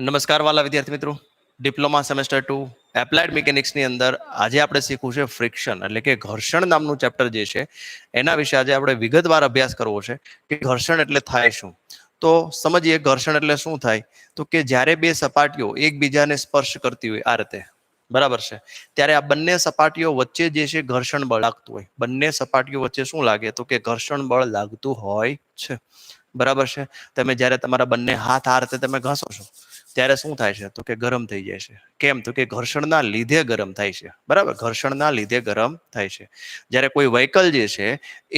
નમસ્કાર વાલા વિદ્યાર્થી મિત્રો, ડિપ્લોમા સેમેસ્ટર 2 એપ્લાઇડ મિકેનિક્સની અંદર આજે આપણે શીખવું છે ફ્રિક્શન એટલે કે ઘર્ષણ નામનું ચેપ્ટર જે છે એના વિશે આજે આપણે વિગતવાર અભ્યાસ કરવો છે કે ઘર્ષણ એટલે થાય શું. તો સમજીએ ઘર્ષણ એટલે શું થાય. તો કે જ્યારે બે સપાટીઓ એકબીજાને સ્પર્શ કરતી હોય આ રીતે, બરાબર છે, ત્યારે આ બંને સપાટીઓ વચ્ચે જે છે ઘર્ષણ બળ લાગતું હોય. બંને સપાટીઓ વચ્ચે શું લાગે તો કે ઘર્ષણ બળ લાગતું હોય છે, બરાબર છે. તમે જ્યારે તમારા બંને હાથ આ રીતે તમે ઘસો છો ત્યારે શું થાય છે તો કે ગરમ થઈ જાય છે. કેમ તો કે ઘર્ષણના લીધે ગરમ થાય છે, બરાબર, ઘર્ષણના લીધે ગરમ થાય છે. જ્યારે કોઈ વ્હીકલ જે છે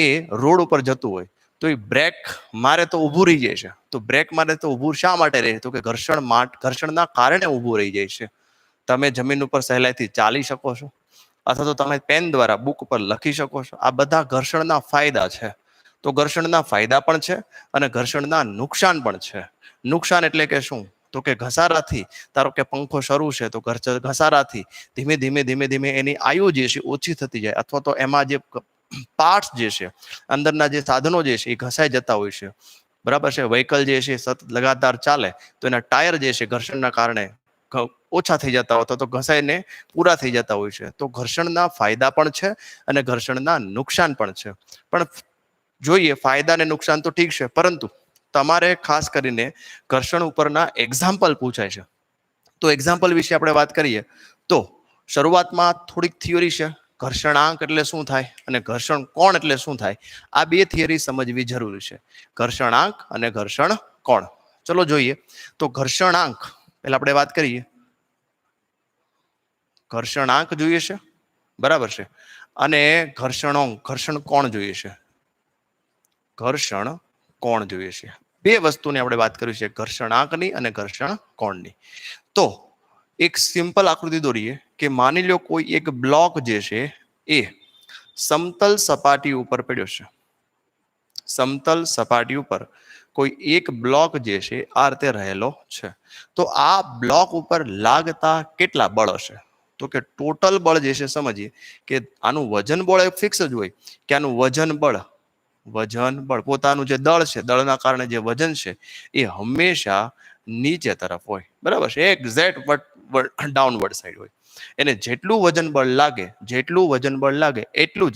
એ રોડ ઉપર જતું હોય તો એ બ્રેક મારે તો ઊભું રહી જાય છે. તો બ્રેક મારે તો ઊભું શા માટે રહે તો કે ઘર્ષણના કારણે ઊભું રહી જાય છે. તમે જમીન ઉપર સહેલાઈથી ચાલી શકો છો અથવા તો તમે પેન દ્વારા બુક ઉપર લખી શકો છો. આ બધા ઘર્ષણના ફાયદા છે. તો ઘર્ષણના ફાયદા પણ છે અને ઘર્ષણના નુકસાન પણ છે. નુકસાન એટલે કે શું તો કે ઘસારાથી, ધારો કે પંખો શરૂ છે તો ઘસારાથી ધીમે ધીમે ધીમે ધીમે એની આયુ જે છે ઓછી થતી જાય અથવા તો એમાં જે પાર્ટ્સ જે છે, અંદરના જે સાધનો જે છે એ ઘસાઈ જતા હોય છે, બરાબર છે. વ્હીકલ જે છે સતત લગાતાર ચાલે તો એના ટાયર જે છે ઘર્ષણના કારણે ઓછા થઈ જતા હોય તો ઘસાઈને પૂરા થઈ જતા હોય છે. તો ઘર્ષણના ફાયદા પણ છે અને ઘર્ષણના નુકસાન પણ છે. પણ જોઈએ ફાયદા અને નુકસાન તો ઠીક છે, પરંતુ તમારે ખાસ કરીને ઘર્ષણ ઉપરના એક્ઝામ્પલ પૂછાય છે. તો એક્ઝામ્પલ વિશે આપણે વાત કરીએ તો શરૂઆતમાં થોડીક થિયરી છે. ઘર્ષણાંક એટલે શું થાય અને ઘર્ષણ કોણ એટલે શું થાય, આ બે થિયરી સમજવી જરૂરી છે, ઘર્ષણાંક અને ઘર્ષણ કોણ. ચલો જોઈએ. તો ઘર્ષણાંક એટલે આપણે વાત કરીએ, ઘર્ષણાંક જોઈએ છે, બરાબર છે, અને ઘર્ષણ કોણ જોઈએ છે, ઘર્ષણ કોણ જોઈએ છે. બે વસ્તુની આપણે વાત કરી છે, ઘર્ષણાંકની અને ઘર્ષણ કોણની. તો એક સિમ્પલ આકૃતિ દોરીએ કે માની લો કોઈ એક બ્લોક જે છે એ સમતલ સપાટી ઉપર પડ્યો છે. સમતલ સપાટી ઉપર કોઈ એક બ્લોક જે છે આ રીતે રહેલો છે. તો આ બ્લોક ઉપર લાગતા કેટલા બળ હશે તો કે ટોટલ બળ જે છે, સમજીએ કે આનું વજન બળ એ ફિક્સ જ હોય કે આનું વજન બળ પોતાનું જે દળ છે, દળના કારણે જે વજન છે એ હંમેશા નીચે તરફ હોય, બરાબર છે, એક્ઝેક્ટ ડાઉનવર્ડ સાઈડ હોય. એને જેટલું વજન બળ લાગે એટલું જ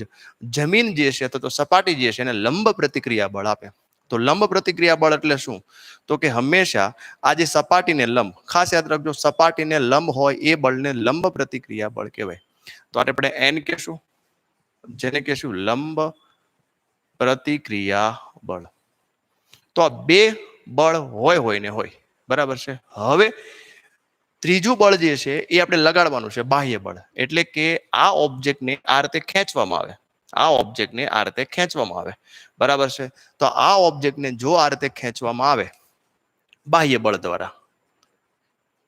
જમીન જે છે તો સપાટી જે છે એને લંબ પ્રતિક્રિયા બળ આપે. તો લંબ પ્રતિક્રિયા બળ એટલે શું તો કે હંમેશા આ જે સપાટીને લંબ, ખાસ યાદ રાખજો, સપાટીને લંબ હોય એ બળને લંબ પ્રતિક્રિયા બળ કહેવાય. તો આપણે એન કહેશું, જેને કહેશું લંબ પ્રતિક્રિયા બળ. તો આ બે બળ હોય ને હોય, બરાબર છે. હવે ત્રીજું બળ જે છે એ આપણે લગાડવાનું છે, બાહ્ય બળ. એટલે કે આ ઓબ્જેક્ટને આ રીતે ખેંચવામાં આવે, બરાબર છે. તો આ ઓબ્જેક્ટને જો આ રીતે ખેંચવામાં આવે બાહ્ય બળ દ્વારા,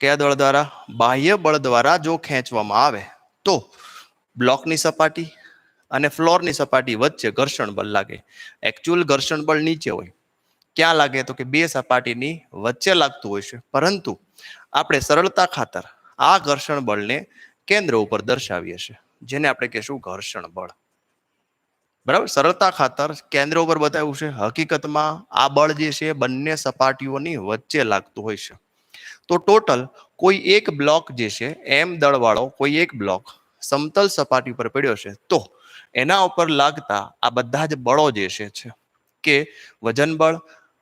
કયા દળ દ્વારા, બાહ્ય બળ દ્વારા જો ખેંચવામાં આવે તો બ્લોકની સપાટી અને ફ્લોરની સપાટી વચ્ચે ઘર્ષણ બળ લાગે. એકચ્યુઅલ ઘર્ષણ બળ નીચે હોય, ક્યાં લાગે તો કે બે સપાટીની વચ્ચે લાગતું હોય છે, પરંતુ આપણે સરળતા ખાતર આ ઘર્ષણ બળને કેન્દ્ર ઉપર દર્શાવીએ છીએ, જેને આપણે કહેશું ઘર્ષણ બળ, બરાબર. સરળતા ખાતર કેન્દ્ર ઉપર બતાવ્યું છે. હકીકતમાં આ બળ જે છે બંને સપાટીઓની વચ્ચે લાગતું હોય છે. તો ટોટલ કોઈ એક બ્લોક જે છે એમ દળવાળો કોઈ એક બ્લોક સમતલ સપાટી પર પડ્યો છે તો એના ઉપર લાગતા આ બધા જ બળો જે છે કે વજન બળ,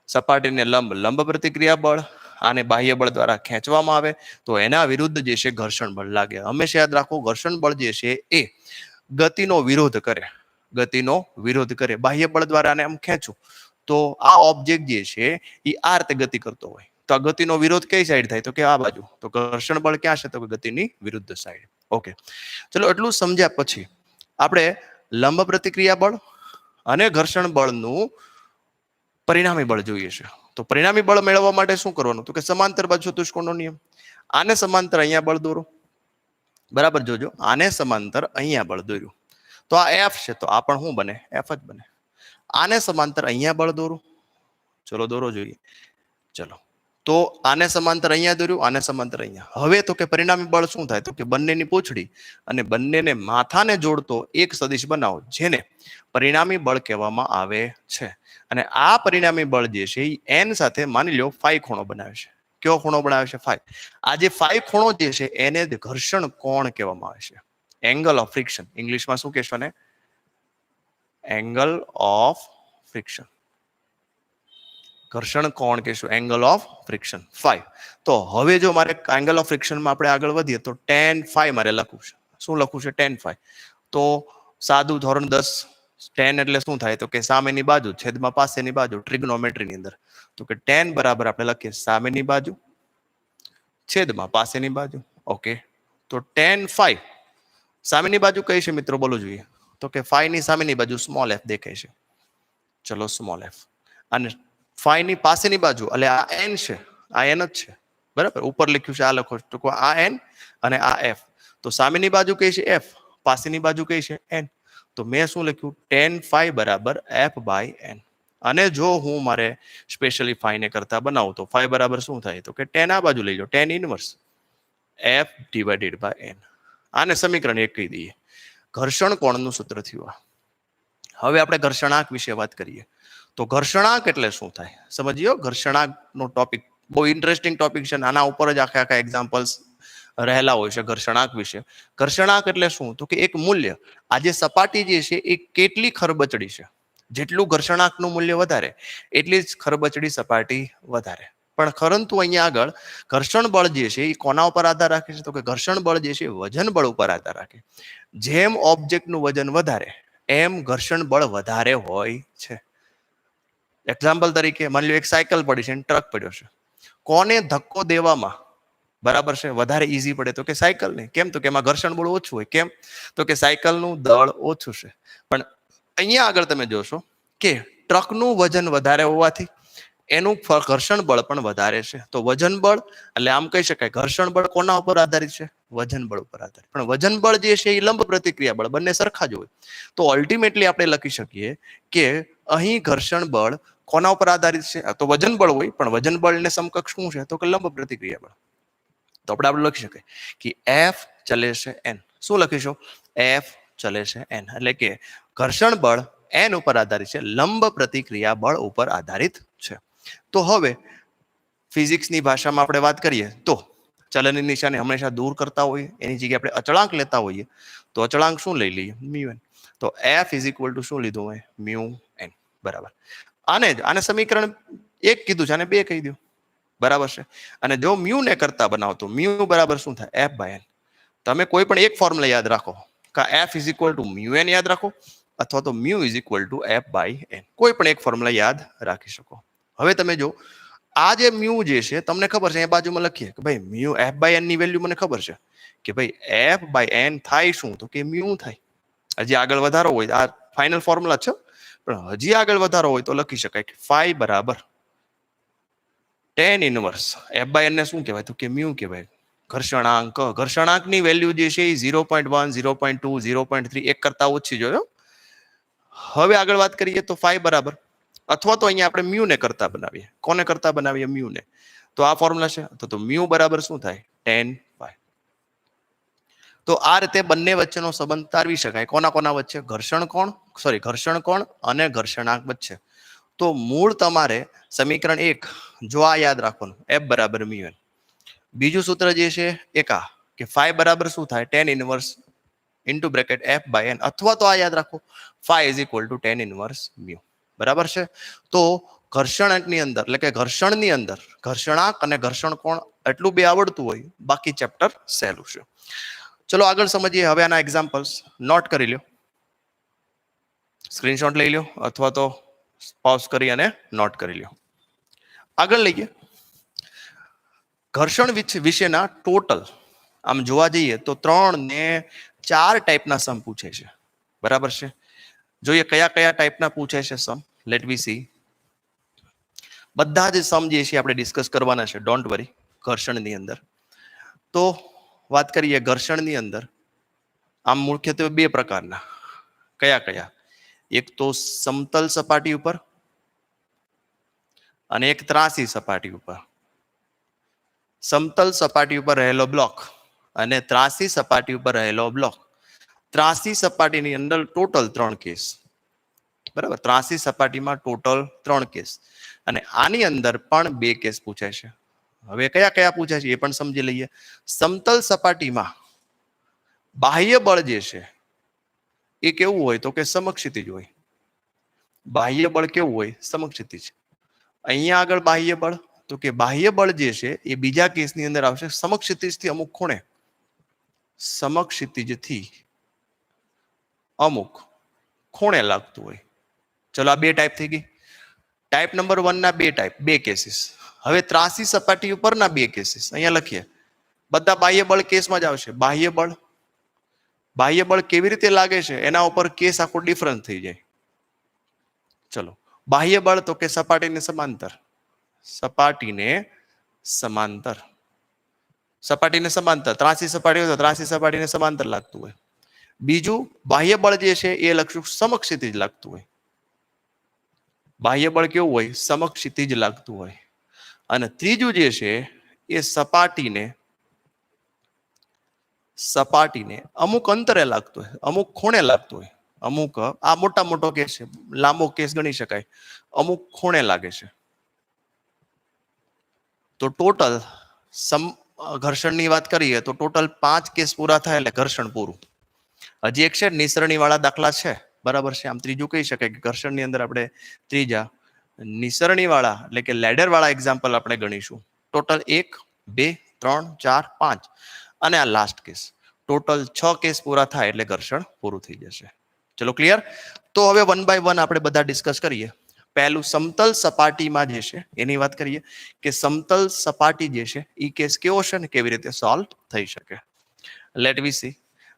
સપાટીને લંબ પ્રતિક્રિયા બળ, આને બાહ્ય બળ દ્વારા ખેંચવામાં આવે તો એના વિરુદ્ધ જે છે ઘર્ષણ બળ લાગે. હંમેશા યાદ રાખો, ઘર્ષણ બળ જે છે એ ગતિનો વિરોધ કરે. બાહ્ય બળ દ્વારા આને આમ ખેંચું તો આ ઓબ્જેક્ટ જે છે એ આ રીતે ગતિ કરતો હોય તો આ ગતિનો વિરોધ કઈ સાઈડ થાય તો કે આ બાજુ. તો ઘર્ષણ બળ ક્યાં છે તો ગતિની વિરુદ્ધ સાઈડ. ઓકે, ચલો એટલું સમજ્યા પછી આપણે લંબ પ્રતિક્રિયા બળ અને ઘર્ષણ બળનું પરિણામી બળ જોઈએ છે. તો પરિણામી બળ મેળવવા માટે શું કરવાનું તો કે સમાંતર બાજુ ચતુષ્કોણનો નિયમ. આને સમાંતર અહીંયા બળ દોરો, બરાબર. જોજો, આને સમાંતર અહીંયા બળ દોર્યું તો આ એફ છે, તો આ પણ શું બને, એફ જ બને. આને સમાંતર અહીંયા બળ દોરો, ચલો દોરો જોઈએ. ચલો, તો આને સમાંતર અહીંયા દોર્યું, આને સમાંતર અહીંયા. હવે તો કે પરિણામી બળ શું થાય તો કે બંનેની પૂંછડી અને બંનેને માથાને જોડતો એક સદિશ બનાવો, જેને પરિણામી બળ કહેવામાં આવે છે. અને આ પરિણામી બળ જે છે એ એન સાથે માની લો ફાઈ ખૂણો બનાવે છે. કયો ખૂણો બનાવે છે? 5. આ જે 5 ખૂણો જે છે એને ઘર્ષણ કોણ કહેવામાં આવે છે. Angle of friction. ઇંગ્લિશમાં શું કહેશો ને? Angle of friction. ઘર્ષણ કોણ કહેશું? Angle of friction 5. તો હવે જો મારે એંગલ ઓફ ફ્રિક્શનમાં આપણે આગળ વધીએ તો tan phi મારે લખવું છે. શું લખવું છે? tan phi. તો સાદું ધોરણ 10 tan એટલે શું થાય? તો કે સામેની બાજુ છેદમાં પાસેની બાજુ ટ્રિગ્નોમેટ્રીની અંદર. તો કે tan બરાબર આપણે લખીએ સામેની બાજુ છેદમાં પાસેની બાજુ. ઓકે, તો tan phi સામેની બાજુ કઈ છે મિત્રો? બોલવું જોઈએ. તો કે phi ની સામેની બાજુ સ્મોલ f દેખાય છે. ચલો સ્મોલ f. અને phi ની પાસેની બાજુ એટલે આ n છે, આ n જ છે બરાબર. ઉપર લખ્યું છે આ લખો તો આ n અને આ f. તો સામેની બાજુ કઈ છે? f. પાસેની બાજુ કઈ છે? n. તો મેં શું લખ્યું? tan phi બરાબર f બાય n. અને જો હું મારે સ્પેશિયલી phi ને કરતા બનાવું તો phi બરાબર શું થાય? તો કે tan આ બાજુ લઈ લો, tan inverse f divided by n. આને સમીકરણ 1 કહી દઈએ. ઘર્ષણ કોણનું સૂત્ર થયું. હવે આપણે ઘર્ષણાંક વિશે વાત કરીએ. તો ઘર્ષણાંક એટલે શું થાય સમજીયો. ઘર્ષણાંકનો ટોપિક બહુ ઇન્ટરેસ્ટિંગ ટોપિક છે. આના ઉપર જ આખા એક્ઝામ્પલ્સ રહેલા હોય છે ઘર્ષણાંક વિશે. ઘર્ષણાંક એટલે શું? તો કે એક મૂલ્ય, આ જે સપાટી જે છે એ કેટલી ખરબચડી છે. જેટલું ઘર્ષણાંકનું મૂલ્ય વધારે એટલી જ ખરબચડી સપાટી વધારે. પણ પરંતુ અહીંયા આગળ ઘર્ષણ બળ જે છે એ કોના ઉપર આધાર રાખે છે? તો કે ઘર્ષણ બળ જે છે વજન બળ ઉપર આધાર રાખે. જેમ ઓબ્જેક્ટનું વજન વધારે એમ ઘર્ષણ બળ વધારે હોય છે. એક્ઝામ્પલ તરીકે માની લો એક સાયકલ પડી છે અને ટ્રક પડ્યો છે. કોને ધક્કો દેવામાં બરાબર છે વધારે ઈઝી પડે? તો કે સાયકલ ને. કેમ? તો કે એમાં ઘર્ષણ બળ ઓછું હોય. કેમ? તો કે સાયકલનું દળ ઓછું છે. પણ અહીંયા આગળ તમે જોશો કે ટ્રકનું વજન વધારે હોવાથી એનું ઘર્ષણ બળ પણ વધારે છે. તો વજન બળ એટલે આમ કહી શકાય ઘર્ષણ બળ કોના ઉપર આધારિત છે? વજન બળ ઉપર આધારિત. પણ વજન બળ જે છે એ લંબ પ્રતિક્રિયા બળ બંને સરખા જ હોય. તો અલ્ટિમેટલી આપણે લખી શકીએ કે અહીં ઘર્ષણ બળ કોના ઉપર આધારિત છે? તો વજન બળ હોય, પણ વજન બળને સમકક્ષ શું છે? તો કે લંબ પ્રતિક્રિયા બળ. તો આપણે લખી શકીએ કે F ચલે છે n. શું લખીશું? F ચલે છે n. એટલે કે ઘર્ષણ બળ n ઉપર આધારિત છે, લંબ પ્રતિક્રિયા બળ ઉપર આધારિત છે. તો હવે ફિઝિક્સની ભાષામાં આપણે વાત કરીએ તો ચલનની નિશાની હંમેશા દૂર કરતા હોઈએ, એની જગ્યાએ આપણે અચળાંક લેતા હોઈએ. તો અચળાંક શું લઈ લઈએ? μn. તો F = શું લીધું હોય? μn. બરાબર. આને સમીકરણ 1 કીધું છે અને 2 કહી દો. બરાબર છે. અને જો મ્યુ ને કરતા બનાવો તો મ્યુ બરાબર શું થાય? f by n. તમે કોઈ પણ એક ફોર્મ્યુલા યાદ રાખો. કા f μn યાદ રાખો અથવા તો μ f બાય n. કોઈ પણ એક ફોર્મ્યુલા યાદ રાખી શકો. હવે તમે જો આ જે મ્યુ જે છે તમને ખબર છે, એ બાજુમાં લખીએ કે ભાઈ મ્યુ f બાય n ની વેલ્યુ મને ખબર છે કે ભાઈ f બાય n થાય શું? તો કે મ્યુ થાય. હજી આગળ વધારો હોય, આ ફાઇનલ ફોર્મ્યુલા છે, પણ હજી આગળ વધારો હોય તો લખી શકાય કે phi બરાબર tan inverse f by n ને શું કહેવાય? તો કે મ્યુ કહેવાય. ઘર્ષણાંક. ઘર્ષણાંકની વેલ્યુ જે છે એ 0.1, 0.2, 0.3 એક કરતા ઓછી જોયો. હવે આગળ વાત કરીએ તો phi બરાબર, અથવા તો અહીંયા આપણે મ્યુ ને કરતા બનાવીએ. કોને કરતા બનાવીએ? મ્યુ ને. તો આ ફોર્મ્યુલા છે તો મ્યુ બરાબર શું થાય? tan phi. તો આ રીતે બંને વચ્ચેનો સંબંધ તારવી શકાય. કોના વચ્ચે? ઘર્ષણ કોણ અને ઘર્ષણાંક વચ્ચે. તો મૂળ તમારે સમીકરણ 1 જો આ યાદ રાખવાનું, f બરાબર μn. બીજું સૂત્ર જે છે એક આ કે phi બરાબર શું થાય? tan inverse into bracket f by n. અથવા તો આ યાદ રાખો phi = tan ઇનવર્સ μ. બરાબર છે. તો ઘર્ષણાંકની અંદર એટલે કે ઘર્ષણની અંદર ઘર્ષણાંક અને ઘર્ષણ કોણ એટલું બે આવડતું હોય, બાકી ચેપ્ટર સહેલું છે. ચલો આગળ સમજીએ. હવે આના એક્ઝામ્પલ્સ નોટ કરી લો, સ્ક્રીનશોટ લઈ લો અથવા તો પોઝ કરી અને નોટ કરી લો. આગળ લઈએ. ઘર્ષણ વિશેના ટોટલ આમ જોવા જઈએ તો 3 ને 4 ટાઈપના સમ પૂછે છે. બરાબર છે. જોઈએ કયા ટાઈપના પૂછે છે સમ. લેટ વી સી. બધા જ સમ જે છે આપણે ડિસ્કસ કરવાના છે, ડોન્ટ વરી. ઘર્ષણની અંદર તો વાત કરીએ. ઘર્ષણની અંદર આમ મુખ્યત્વે 2 પ્રકારના. કયા? એક તો સમતલ સપાટી ઉપર અને એક ત્રાસી સપાટી ઉપર. સમતલ સપાટી ઉપર રહેલો બ્લોક અને ત્રાસી સપાટી ઉપર રહેલો બ્લોક. ત્રાસી સપાટીની અંદર ટોટલ 3 કેસ. બરાબર. ત્રાસી સપાટીમાં ટોટલ 3 કેસ અને આની અંદર પણ 2 કેસ પૂછાય છે. હવે કયા કયા પૂછ્યા છે એ પણ સમજી લઈએ. સમતલ સપાટીમાં બાહ્ય બળ જે છે એ કેવું હોય તો કે સમક્ષિતિજ હોય. બાહ્ય બળ કેવું હોય? સમક્ષિતિજ. અહીંયા આગળ બાહ્ય બળ તો કે બાહ્ય બળ જે છે એ બીજા કેસની અંદર આવશે સમક્ષિતિજથી અમુક ખૂણે, સમક્ષિતિજથી અમુક ખૂણે લાગતું હોય. ચલો આ બે ટાઈપ થઈ ગઈ. ટાઈપ નંબર 1 ના બે ટાઈપ, બે કેસીસ. હવે ત્રાસી સપાટી ઉપરના બે કેસીસ અહીંયા લખીએ. બધા બાહ્ય બળ કેસમાં જ આવશે. બાહ્ય બળ કેવી રીતે લાગે છે એના ઉપર કેસ આખો ડિફરન્સ થઈ જાય. ચલો બાહ્ય બળ તો કે સપાટીને સમાંતર, સપાટીને સમાંતર, સપાટીને સમાંતર. ત્રાસી સપાટી હોય તો ત્રાસી સપાટીને સમાંતર લાગતું હોય. બીજું બાહ્ય બળ જે છે એ લખશું સમક્ષિતિજ લાગતું હોય. બાહ્ય બળ કેવું હોય? સમક્ષિતિજ લાગતું હોય. અને ત્રીજું જે છે એ સપાટીને અમુક અંતરે લાગતું હોય, અમુક ખૂણે લાગતું હોય. અમુક, આ મોટો કેસ છે, લાંબો કેસ ગણી શકાય. અમુક ખૂણે લાગે છે. તો ટોટલ ઘર્ષણની વાત કરીએ તો ટોટલ 5 કેસ પૂરા થાય એટલે ઘર્ષણ પૂરું. હજી એક છે નિસરણી વાળા દાખલા છે, બરાબર છે. આમ ત્રીજું કહી શકાય કે ઘર્ષણની અંદર આપણે ત્રીજા નિસરણી વાળા એટલે કે લેડર વાળા એક્ઝામ્પલ આપણે ગણીશું. ટોટલ 1, 2, 3, 4, 5 અને આ લાસ્ટ કેસ. ટોટલ 6 કેસ પૂરા થાય એટલે ઘર્ષણ પૂરું થઈ જશે. ચલો ક્લિયર? તો હવે 1 બાય 1 આપણે બધા ડિસ્કસ કરીએ. પહેલું સમતલ સપાટીમાં જે છે એની વાત કરીએ કે સમતલ સપાટી જે છે એ કેસ કેવો છે ને કેવી રીતે સોલ્વ થઈ શકે. લેટ વી સી.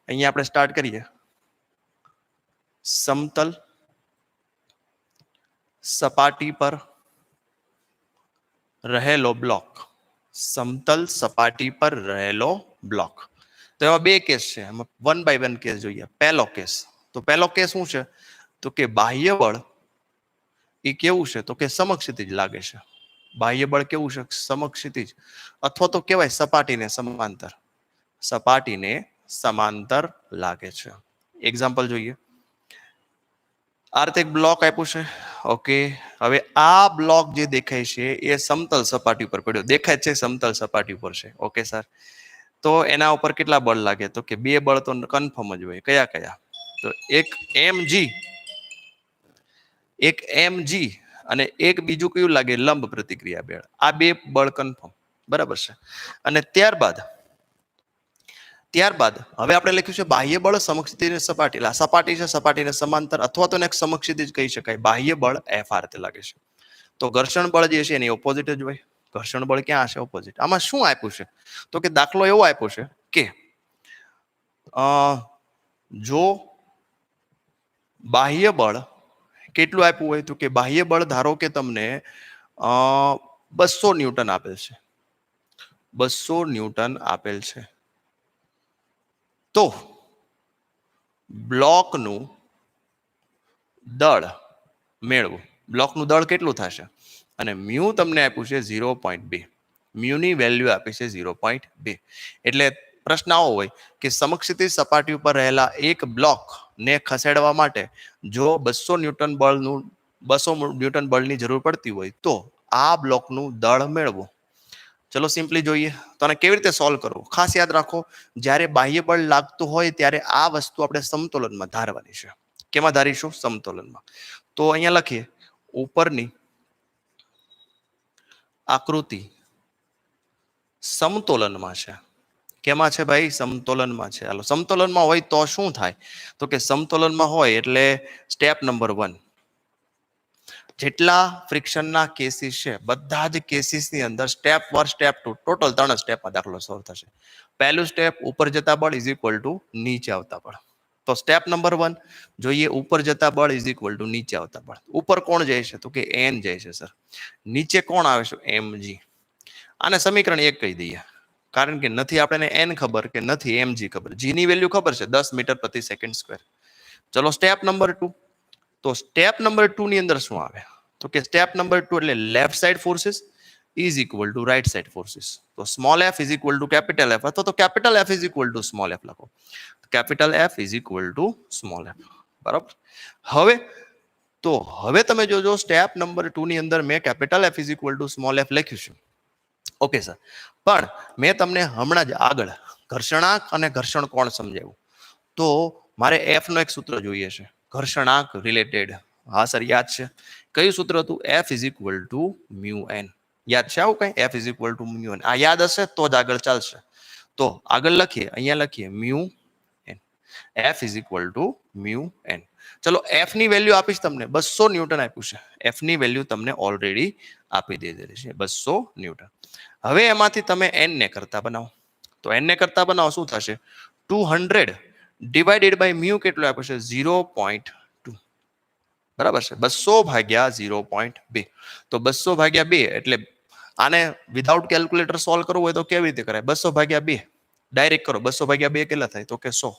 અહીંયા આપણે સ્ટાર્ટ કરીએ. સમતલ સપાટી પર રહેલો બ્લોક, સમતલ સપાટી પર રહેલો બ્લોક. તો એમાં બે કેસ છે, એમાં 1 બાય 1 કેસ જોઈએ. પહેલો કેસ, તો પહેલો કેસ શું છે તો કે બાહ્ય બળ એ કેવું છે તો કે સમક્ષિતિજ લાગે છે. બાહ્ય બળ કેવું છે? સમક્ષિતિજ, અથવા તો કહેવાય સપાટીને સમાંતર, સપાટીને સમાંતર લાગે છે. એક્ઝામ્પલ જોઈએ. આ રીતે એક બ્લોક આપ્યું છે. ઓકે, હવે આ બ્લોક જે દેખાય છે એ સમતલ સપાટી ઉપર પડ્યો, દેખાય છે સમતલ સપાટી ઉપર છે. ઓકે સર, તો એના ઉપર કેટલા બળ લાગે તો કે બે બળ તો કન્ફર્મ જ હોય. કયા કયા? તો એક mg અને એક બીજું કયું લાગે? લંબ પ્રતિક્રિયા બળ. આ બે બળ કન્ફર્મ, બરાબર છે. અને ત્યારબાદ હવે આપણે લખ્યું છે બાહ્ય બળ સમક્ષિતિજ સપાટી. સપાટી છે, સપાટીને સમાંતર અથવા તો એક સમક્ષિતિજ કહી શકાય. બાહ્ય બળ F આ રીતે લાગે છે. તો ઘર્ષણ બળ જે છે એની ઓપોઝિટ જ હોય. ઘર્ષણ બળ ક્યાં હશે? ઓપોઝિટ. આમાં શું આપ્યું છે તો કે દાખલો એવો આપ્યો છે કે જો બાહ્ય બળ કેટલું આપ્યું હોય તો કે બાહ્ય બળ ધારો કે તમને 200 ન્યૂટન આપેલ છે, 200 ન્યૂટન આપેલ છે. તો બ્લોકનું દળ મેળવો. બ્લોકનું દળ કેટલું થશે? અને મ્યુ તમને આપ્યું છે 0.2. મ્યુની વેલ્યુ આપી છે 0.2. એટલે પ્રશ્ન આવો હોય કે સમક્ષિતિજ સપાટી ઉપર રહેલા એક બ્લોકને ખસેડવા માટે જો 200 ન્યૂટન બળની જરૂર પડતી હોય તો આ બ્લોકનું દળ મેળવો. ચલો સિમ્પલી જોઈએ તો આને કેવી રીતે સોલ્વ કરવું. ખાસ યાદ રાખો, જ્યારે બાહ્ય બળ લાગતું હોય ત્યારે આ વસ્તુ આપણે સમતોલનમાં ધારવાની છે. કેમાં ધારીશું? સમતોલનમાં. તો અહીંયા લખીએ, ઉપરની આકૃતિ સમતોલનમાં છે. કેમાં છે ભાઈ? સમતોલનમાં છે. હાલો, સમતોલનમાં હોય તો શું થાય તો કે સમતોલનમાં હોય એટલે સ્ટેપ નંબર 1, જેટલા ફ્રિક્શનના કેસીસ છે બધા જ કેસીસની અંદર સ્ટેપ 1, સ્ટેપ 2, ટોટલ 3 સ્ટેપમાં દાખલો સોલ્વ થશે. પહેલું સ્ટેપ, ઉપર જતા બળ ઇઝ ઇક્વલ ટુ નીચે આવતા બળ. તો સ્ટેપ નંબર 1 જોઈએ, ઉપર જતા બળ ઇઝ ઇક્વલ ટુ નીચે આવતા બળ. ઉપર કોણ જાય છે તો કે n જાય છે સર. નીચે કોણ આવે છે? mg. આને સમીકરણ 1 કહી દઈએ, કારણ કે નથી આપણને n ખબર કે નથી mg ખબર. g ની વેલ્યુ ખબર છે 10 મીટર પ્રતિ સેકન્ડ સ્ક્વેર. ચલો સ્ટેપ નંબર 2. તો સ્ટેપ નંબર 2 ની અંદર શું આવે તો કે સ્ટેપ નંબર 2 એટલે left side forces is equal to right side forces. તો small f is equal to capital F, અથવા તો capital F is equal to small f લખો. Capital F is equal to small f. બરાબર. હવે તમે જોજો, step number 2 ની અંદર મેં capital F is equal to small f લખ્યું છે. ઓકે સર, પણ મેં તમને હમણાં જ આગળ ઘર્ષણાંક અને ઘર્ષણ કોણ સમજાવ્યું, તો મારે એફ નો એક સૂત્ર જોઈએ છે ઘર્ષણાંક રિલેટેડ. હા સર, યાદ છે. કયું સૂત્ર હતું? F is equal to mu N. યાદ છે આવું કઈ? F is equal to mu N. આ યાદ હશે તો જ આગળ ચાલશે. તો આગળ લખીએ, અહીંયા લખીએ mu N. F is equal to mu N. ચલો, એફ ની વેલ્યુ આપીશ તમને, 200 ન્યૂટન આપ્યું છે. એફ ની વેલ્યુ તમને ઓલરેડી આપી દીધેલી છે, 200 ન્યૂટન. હવે એમાંથી તમે એન ને કરતા બનાવો. તો એન ને કરતા બનાવો શું થશે? 200 ડિવાઇડેડ બાય મ્યુ કેટલું આપ્યું છે? 0.2. બરાબર છે, 200 ભાગ્યા 0.2. તો 200 ભાગ્યા 2 એટલે આને વિધાઉટ કેલ્ક્યુલેટર સોલ્વ કરવું હોય તો કેવી રીતે કરાય? 200 ભાગ્યા 2 ડાયરેક્ટ કરો. 200 ભાગ્યા 2 કેટલા થાય? તો કે 100.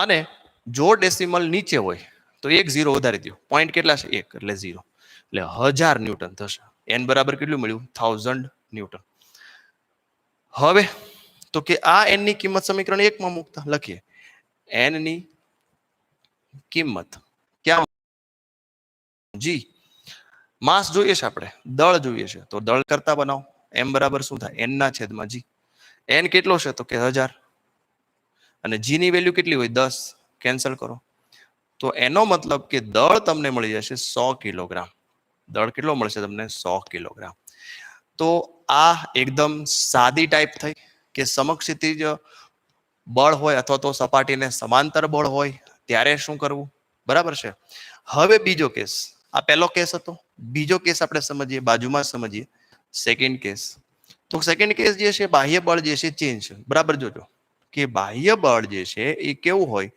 અને જો ડેસિમલ નીચે હોય તો એક 0 વધારી દો. પોઈન્ટ કેટલા છે? 1 એટલે 0. એટલે 1000 ન્યૂટન થશે. એન બરાબર કેટલું મળ્યું? 1000 ન્યૂટન. હવે તો કે આ એન ની કિંમત સમીકરણ 1 માં મૂકતા લખીએ. એન ની કિંમત ક્યાં? જી. માસ જોઈએ છે આપણે, દળ જોઈએ છે, તો દળ કરતા બનાવો. એમ બરાબર શું થાય? એન ના છેદમાં જી. એન કેટલો છે? તો કે 1000. અને જી ની વેલ્યુ કેટલી હોય? 10. કેન્સલ કરો. તો એનો મતલબ કે દળ તમને મળી જશે 100 કિલોગ્રામ. દળ કેટલો મળશે તમને? 100 કિલોગ્રામ. તો આ એકદમ સાદી ટાઈપ થઈ કે સમક્ષિતિજ બળ હોય અથવા તો સપાટીને સમાંતર બળ હોય ત્યારે શું કરવું. બરાબર છે. હવે બીજો કેસ, આ પહેલો કેસ હતો. બીજો કેસ આપણે સમજીએ, બાજુમાં સમજીએ સેકન્ડ કેસ. તો સેકન્ડ કેસ જે છે, બાહ્ય બળ જે છે ચેન્જ છે. બરાબર જોજો કે બાહ્ય બળ જે છે એ કેવું હોય,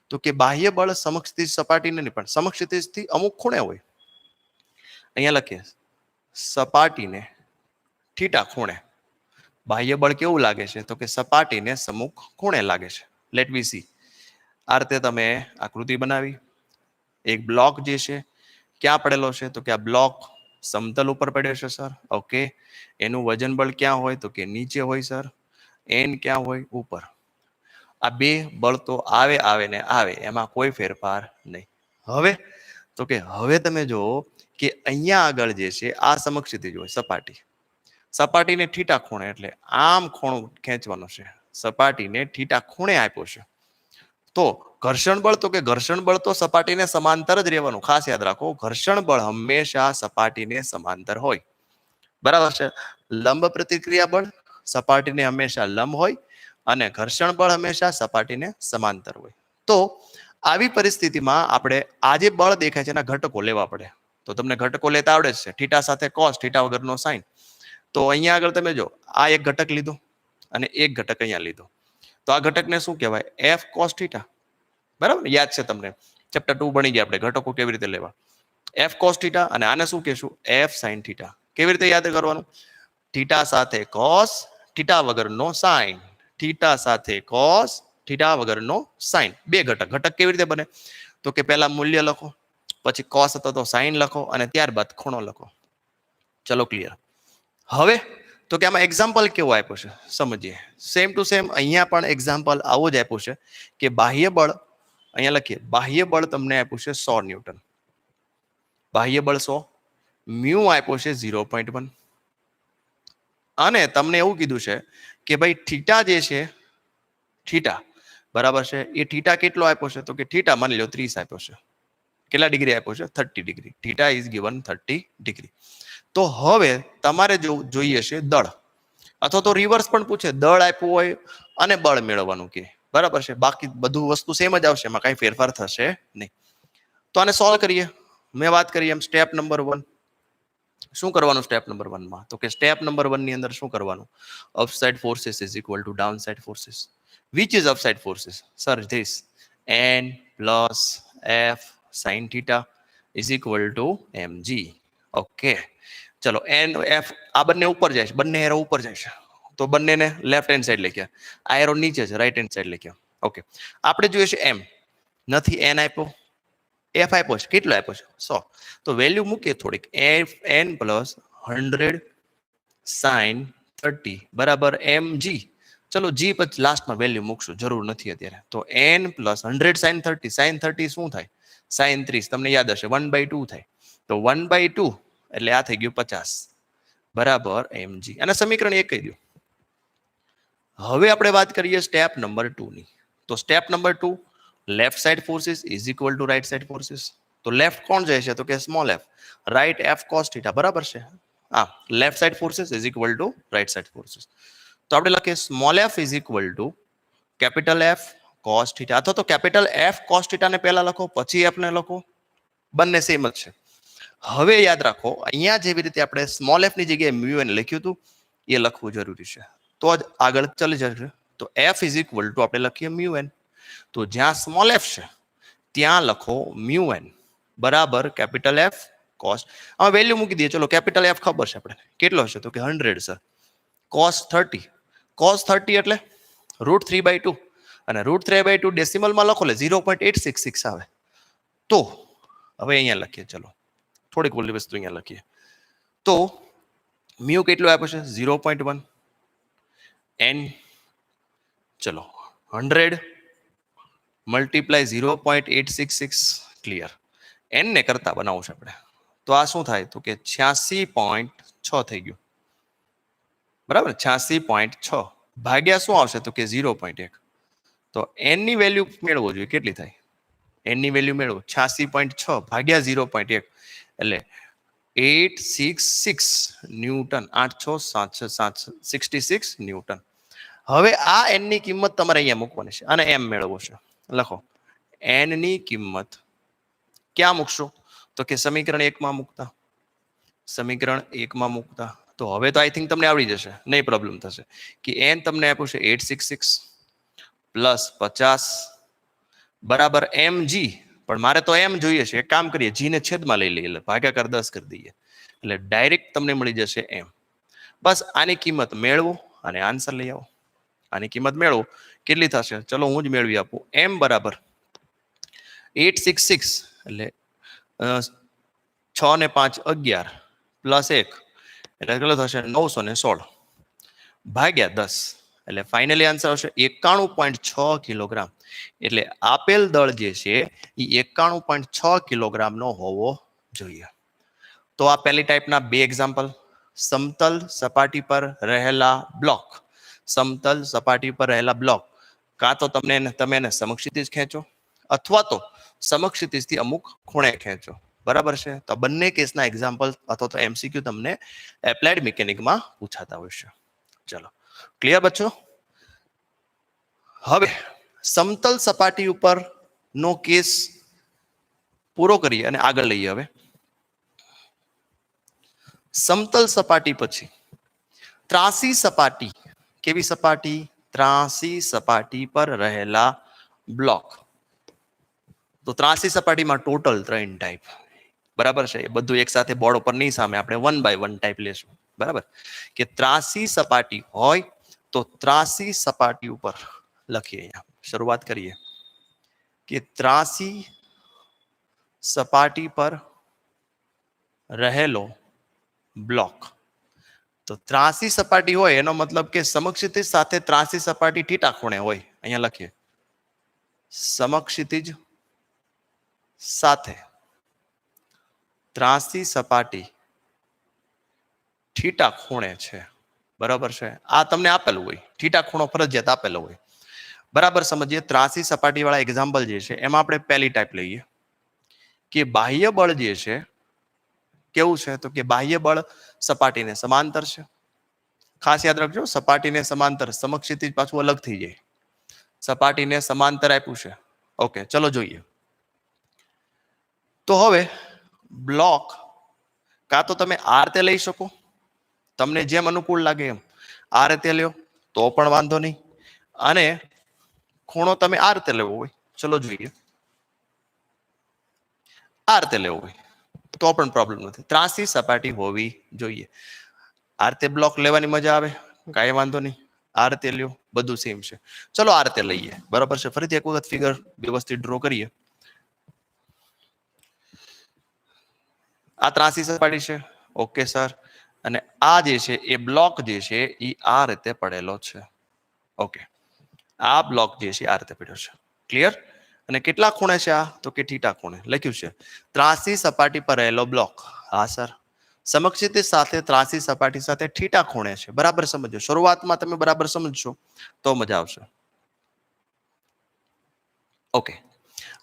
તો કે બાહ્ય બળ સમક્ષિતિજ સપાટીને નહીં પણ સમક્ષિતિજથી અમુક ખૂણે હોય. અહીંયા લખીએ સપાટીને થીટા ખૂણે બાહ્ય બળ કેવું લાગે છે? તો કે સપાટીને સમુખ ખૂણે લાગે છે. લેટ વી સી. આ રીતે તમે આકૃતિ બનાવી. એક બ્લોક જે છે ક્યાં પડેલો છે? તો કે આ બ્લોક સમતલ ઉપર પડ્યો છે સર. ઓકે. એનું વજન બળ ક્યાં હોય? તો કે નીચે હોય સર. એન ક્યાં હોય? ઉપર. આ બે બળ તો આવે ને આવે, એમાં કોઈ ફેરફાર નહીં. હવે તો કે હવે તમે જો કે અહીંયા આગળ જે છે આ સમક્ષિતિજ હોય સપાટી. સપાટીને થીટા ખૂણે એટલે આમ ખૂણો ખેંચવાનો છે. સપાટીને થીટા ખૂણે આપ્યો છે. તો ઘર્ષણ બળ, તો કે ઘર્ષણ બળ તો સપાટીને સમાંતર જ રહેવાનું. ખાસ યાદ રાખો, ઘર્ષણ બળ હંમેશા સપાટીને સમાંતર હોય. બરાબર છે. લંબ પ્રતિક્રિયા બળ સપાટીને હંમેશા લંબ હોય અને ઘર્ષણ બળ હંમેશા સપાટીને સમાંતર હોય. તો આવી પરિસ્થિતિમાં આપણે આ જે બળ દેખાય છે એના ઘટકો લેવા પડે. તો તમને ઘટકો લેતા આવડે છે. થીટા સાથે કોસ, થીટા વગરનો સાઈન. તો અહીંયા આગળ તમે જો આ એક ઘટક લીધો અને એક ઘટક અહીંયા લીધો. તો આ ઘટકને શું કહેવાય? F cos theta. બરાબર ને? યાદ છે તમને, ચેપ્ટર 2 ભણી ગયા આપણે ઘટકો કેવી રીતે લેવા. એફ કોસ થીટા અને આને શું કહેશું? F sine theta. કેવી રીતે યાદ કરવાનું? થીટા સાથે કોસ, થીટા વગરનો સાઈન. થીટા સાથે કોસ, થીટા વગરનો સાઈન. બે ઘટક. ઘટક કેવી રીતે બને? તો કે પહેલા મૂલ્ય લખો, પછી કોસ હતો તો સાઈન લખો અને ત્યારબાદ ખૂણો લખો. ચલો ક્લિયર. હવે તો કે આમાં એક્ઝામ્પલ કેવો આપ્યો છે સમજીએ. સેમ ટુ સેમ અહીંયા પણ એક્ઝામ્પલ આવો જ આપ્યું છે કે બાહ્ય બળ, અહીંયા લખીએ બાહ્ય બળ તમને આપ્યું છે 100 ન્યૂટન. બાહ્ય બળ 100, મ્યુ આપ્યો છે 0.1. અને તમને એવું કીધું છે કે ભાઈ થીટા જે છે, થીટા બરાબર છે, એ થીટા કેટલો આપ્યો છે? તો કે થીટા માની લો 30 આપ્યો છે. કેટલા ડિગ્રી આપ્યો છે? 30 degree. Theta is given 30 degree. તો હવે તમારે જોઈએ છે દળ, અથવા તો રિવર્સ પણ પૂછે, દળ આપ્યું હોય અને બળ મેળવવાનું કે. બરાબર છે. બાકી બધું વસ્તુ સેમ જ આવશે, એમાં કઈ ફેરફાર થશે નહીં. તો આને સોલ્વ કરીએ. મેં વાત કરી એમ સ્ટેપ નંબર 1. શું કરવાનું સ્ટેપ નંબર 1 માં? તો કે સ્ટેપ નંબર 1 ની અંદર શું કરવાનું? Upside forces is equal two downside forces. Which is upside forces? Sir this n plus f sin theta is equal two mg. Okay. ચલો n f આ બંને ઉપર જાય છે, બંને એરો ઉપર જાય છે, તો બંનેને લેફ્ટ હેન્ડ સાઈડ લખ્યા. આ એરો નીચે છે, રાઈટ હેન્ડ સાઈડ લખ્યા. ઓકે. આપણે જોઈએ છે m નથી, n આપ્યો, f આપ્યો છે. કેટલો આપ્યો છે? 100. તો વેલ્યુ મૂકીએ થોડીક. n પ્લસ 100 સાઈન 30 બરાબર mg. ચલો g પછી લાસ્ટમાં વેલ્યુ મૂકશું, જરૂર નથી અત્યારે. તો n પ્લસ 100 સાઈન 30. સાઈન 30 શું થાય? સાઈન 30 તમને યાદ હશે 1/2 થાય. તો 1/2 એટલે આ થઈ ગયું 50 બરાબર mg અને સમીકરણ 1 કહી દો. હવે આપણે વાત કરીએ સ્ટેપ નંબર 2 ની. તો step number 2 left side forces is equal to right side forces. તો લેફ્ટ કોણ જાય છે? તો કે small F, right F cos theta, બરાબર છે. હા, left side forces is equal to right side forces. તો આપણે લખીએ small F is equal to capital F cos theta, અથવા તો કેપિટલ એફ કોસ થીટા ને પહેલા લખો, પછી એફ ને લખો, બંને સેમ જ છે. હવે યાદ રાખો, અહીંયા જેવી રીતે આપણે સ્મોલ એફ ની જગ્યાએ મ્યુ એન લખ્યું હતું એ લખવું જરૂરી છે, તો જ આગળ ચાલી જશે. તો એફ ઇઝ ઇક્વલ ટુ આપણે લખીએ મ્યુ એન. તો જ્યાં સ્મોલ એફ છે ત્યાં લખો મ્યુ એન બરાબર કેપિટલ એફ કોસ. હવે વેલ્યુ મૂકી દઈએ. ચલો, કેપિટલ એફ ખબર છે આપણે કેટલો છે? તો કે 100 સર. કોસ 30, કોસ 30 એટલે √3/2, અને √3/2 ડેસિમલમાં લખો એટલે 0.866 આવે. તો હવે અહીંયા લખીએ, ચલો થોડીક ઓલી વસ્તુ અહીંયા લખીએ. તો મ્યુ કેટલું આપ્યું છે? 0.1. એન ચલો 100 મલ્ટીપ્લાય 0.866, ક્લિયર. એન ને કરતા બનાવવું છે આપણે. તો આ શું થાય? તો કે 86.6 થઈ ગયું, બરાબર. 86.6 ભાગ્યા શું આવશે? તો કે 0.1. તો એન ની વેલ્યુ મેળવવો જોઈએ, કેટલી થાય? એન ની વેલ્યુ મેળવો 86.6 ભાગ્યા 0.1 એટલે 866 ન્યૂટન. 86766 ન્યૂટન. હવે આ એન ની કિંમત તમારે અહીંયા મૂકવાની છે અને એમ મેળવવો છે. લખો એન ની કિંમત ક્યાં મૂકશો? તો કે સમીકરણ 1 માં મૂકતા, સમીકરણ 1 માં મૂકતા. તો હવે તો આઈ થિંક તમને આવડી જશે, નહીં પ્રોબ્લેમ થશે. કે એન તમને આપ્યું છે 866 પ્લસ 50 બરાબર mg. પણ મારે તો એમ જોઈએ છે. એક કામ કરીએ, જી ને છેદમાં લઈ લઈએ એટલે ભાગાકાર 10 કરી દઈએ એટલે ડાયરેક્ટ તમને મળી જશે એમ. બસ આની કિંમત મેળવો અને આન્સર લઈ આવો. આની કિંમત મેળવો, કેટલી થશે? ચલો હું જ મેળવી આપું. એમ બરાબર 866 એટલે 6 ને 5 11 પ્લસ 1 એટલે કેટલો થશે? 916 ભાગ્યા 10 એટલે ફાઇનલી આન્સર આવશે 91.6 કિલોગ્રામ. એટલે આપેલ દળ જે છે એ 91.6 કિલોગ્રામનો હોવો જોઈએ. તો આ પહેલી ટાઈપના બે એક્ઝામ્પલ. સમતલ સપાટી પર રહેલા બ્લોક, સમતલ સપાટી પર રહેલા બ્લોક કાં તો તમે એને સમક્ષિતિજ ખેંચો અથવા તો સમક્ષિતિજથી અમુક ખૂણે ખેંચો, બરાબર છે. તો બંને કેસના એક્ઝામ્પલ અથવા તો એમસીક્યુ તમને એપ્લાઇડ મિકેનિકમાં પૂછાતા હોય છે. ચલો, ક્લિયર બચ્ચો? હવે સમતલ સપાટી ઉપર નો કેસ પૂરો કરીએ અને આગળ લઈએ. હવે સમતલ સપાટી પછી ત્રાસી સપાટી. કેવી સપાટી? ત્રાસી સપાટી પર રહેલા બ્લોક. તો ત્રાસી સપાટીમાં ટોટલ 3 ટાઈપ, બરાબર છે. એ બધું એક સાથે બોર્ડ ઉપર નહીં સામે, આપણે 1 by 1 ટાઈપ લેશું, બરાબર. કે ત્રાસી સપાટી હોય તો ત્રાસી સપાટી ઉપર લખીએ. અહીંયા શરૂઆત કરીએ કે ત્રાસી સપાટી પર રહેલો બ્લોક. તો ત્રાસી સપાટી હોય એનો મતલબ કે સમક્ષિતિજ સાથે ત્રાસી સપાટી થીટા ખૂણે હોય. અહીંયા લખીએ સમક્ષિતિજ સાથે ત્રાસી સપાટી થીટા ખૂણે છે, બરાબર છે. આ તમને આપેલું હોય, થીટા ખૂણો ફરજિયાત આપેલો હોય, બરાબર. સમજીએ ત્રાસી સપાટી વાળા એક્ઝામ્પલ જે છે એમાં આપણે પહેલી ટાઈપ લઈએ કે બાહ્ય બળ જે છે કેવું છે? તો કે બાહ્ય બળ સપાટીને સમાંતર છે. ખાસ યાદ રાખજો, સપાટીને સમાંતર, સમક્ષિતિજ પાછું અલગ થઈ જાય. સપાટીને સમાંતર આપ્યું છે. ઓકે, ચલો જોઈએ. તો હવે બ્લોક કાં તો તમે આ રીતે લઈ શકો, તમને જેમ અનુકૂળ લાગે એમ આ રીતે લ્યો તો પણ વાંધો નહીં, અને ખૂણો તમે આ રીતે લેવો હોય, ચલો જોઈએ, આ રીતે લેવો હોય તો પણ પ્રોબ્લેમ નથી. ત્રાસી સપાટી હોવી જોઈએ. આ રીતે બ્લોક લેવાની મજા આવે, કાંઈ વાંધો નહીં. આ રીતે લ્યો, બધું સેમ છે. ચલો આ રીતે લઈએ, બરાબર છે. ફરીથી એક વખત ફિગર વ્યવસ્થિત ડ્રો કરીએ. આ ત્રાસી સપાટી છે, ઓકે સર. અને આ જે છે એ બ્લોક જે છે એ આ રીતે પડેલો છે. ઓકે, આ બ્લોક જે છે આ રીતે પડ્યો છે, ક્લિયર. અને કેટલા ખૂણે છે આ? તો કે થીટા ખૂણે લખ્યું છે. ત્રાસી સપાટી પર રહેલો બ્લોક. હા સર, સમક્ષિતિજ સાથે ત્રાસી સપાટી સાથે થીટા ખૂણે છે. બરાબર સમજો. શરૂઆતમાં તમે બરાબર સમજશો તો મજા આવશે. ઓકે,